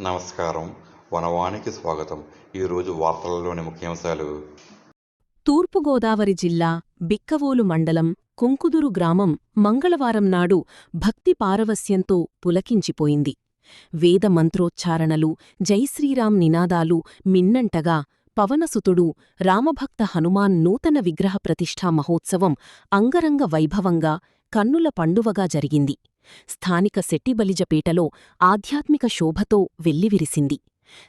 నమస్కారం. వనవానికి స్వాగతం. ఈరోజు వార్తలలోని ముఖ్యాంశాలు. తూర్పుగోదావరి జిల్లా బిక్కవోలు మండలం కుంకుదురు గ్రామం మంగళవారం నాడు భక్తి పారవస్యంతో పులకించిపోయింది. వేద మంత్రోచ్చారణలు, జైశ్రీరాం నినాదాలు మిన్నంటగా పవనసుతుడు రామభక్త హనుమాన్ నూతన విగ్రహ ప్రతిష్ఠా మహోత్సవం అంగరంగ వైభవంగా కన్నుల పండువగా జరిగింది. స్థానిక శెట్టిబలిజపేటలో ఆధ్యాత్మిక శోభతో వెల్లివిరిసింది.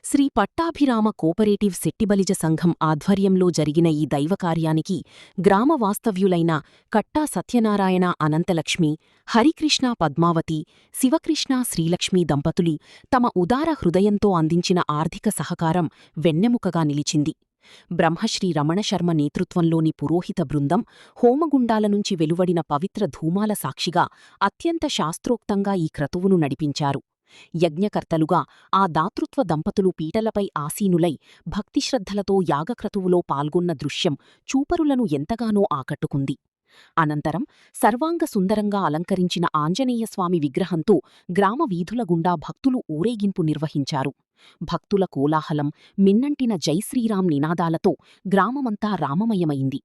శ్రీ పట్టాభిరామ కోపరేటివ్ శెట్టిబలిజ సంఘం ఆధ్వర్యంలో జరిగిన ఈ దైవకార్యానికి గ్రామ వాస్తవ్యులైన కట్టా సత్యనారాయణ అనంతలక్ష్మి, హరికృష్ణ పద్మావతి, శివకృష్ణ శ్రీలక్ష్మీ దంపతులు తమ ఉదార హృదయంతో అందించిన ఆర్థిక సహకారం వెన్నెముకగా నిలిచింది. బ్రహ్మశ్రీ రమణశర్మ నేతృత్వంలోని పురోహిత బృందం హోమగుండాల నుంచి వెలువడిన పవిత్ర ధూమాల సాక్షిగా అత్యంత శాస్త్రోక్తంగా ఈ క్రతువును నడిపించారు. యజ్ఞకర్తలుగా ఆ దాతృత్వ దంపతులు పీటలపై ఆసీనులై భక్తిశ్రద్ధలతో యాగక్రతువులో పాల్గొన్న దృశ్యం చూపరులను ఎంతగానో ఆకట్టుకుంది. అనంతరం సర్వాంగ సుందరంగా అలంకరించిన ఆంజనేయస్వామి విగ్రహంతో గ్రామ వీధుల గుండా భక్తులు ఊరేగింపు నిర్వహించారు. భక్తుల కోలాహలం, మిన్నంటిన జైశ్రీరాం నినాదాలతో గ్రామమంతా రామమయమైంది.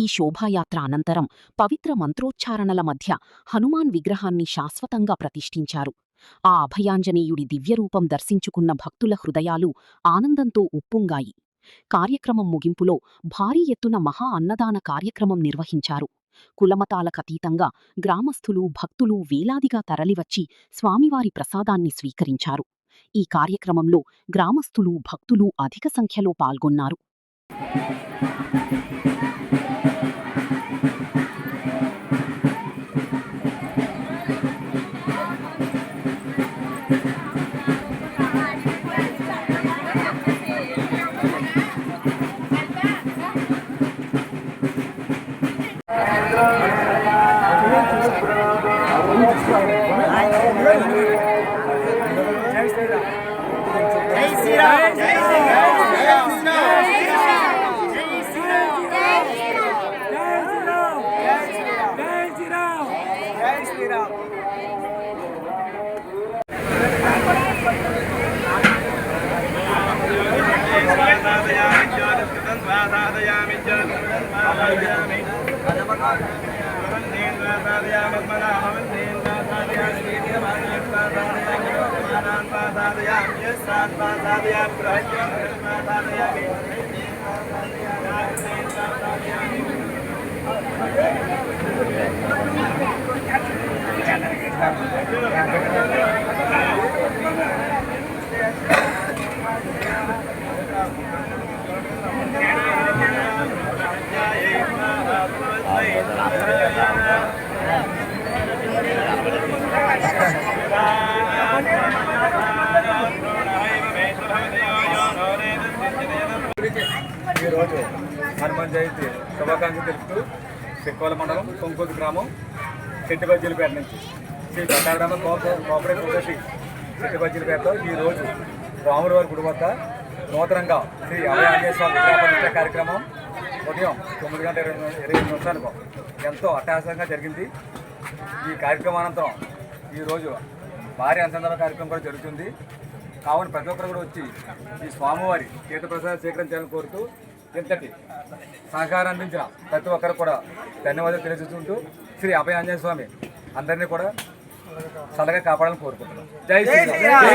ఈ శోభాయాత్ర అనంతరం పవిత్ర మంత్రోచ్చారణల మధ్య హనుమాన్ విగ్రహాన్ని శాశ్వతంగా ప్రతిష్ఠించారు. ఆ అభయాంజనేయుడి దివ్యరూపం దర్శించుకున్న భక్తుల హృదయాలు ఆనందంతో ఉప్పొంగాయి. కార్యక్రమం ముగింపులో భారీ ఎత్తున మహా అన్నదాన కార్యక్రమం నిర్వహించారు. కులమతాలకతీతంగా గ్రామస్థులు, భక్తులు వేలాదిగా తరలివచ్చి స్వామివారి ప్రసాదాన్ని స్వీకరించారు. ఈ కార్యక్రమంలో గ్రామస్థులు, భక్తులు అధిక సంఖ్యలో పాల్గొన్నారు. ఈరోజు హనుమాన్ జయంతి శుభాకాంక్షలు తెలుపుతూ సిక్కోల మండలం కొంకోదు గ్రామం శెట్టిబజ్జీలపేట నుంచి శ్రీ పట్టాభిరామ కోఆపరేటివ్ సొసైటీ శెట్టిబజ్జీలపేటలో ఈరోజు రాముల వారి గుడి వద్ద నూతనంగా శ్రీ అభయాంజనేయ స్వామి విగ్రహ ప్రతిష్ఠ కార్యక్రమం ఉదయం 9:25 ఎంతో అట్టహాసంగా జరిగింది. ఈ కార్యక్రమానంతరం ఈరోజు భారీ అనుసంధాన కార్యక్రమం కూడా జరుగుతుంది. కావున ప్రతి ఒక్కరు కూడా వచ్చి ఈ స్వామివారి తీర్థప్రసాదాలు స్వీకరించాలని కోరుతూ ఇంతటి సహకారం అందించిన ప్రతి ఒక్కరు కూడా ధన్యవాదాలు తెలియజేస్తుంటూ శ్రీ అభయాంజనేయ స్వామి అందరినీ కూడా చల్లగా కాపాడాలని కోరుకుంటున్నాం. జై శ్రీరామ్.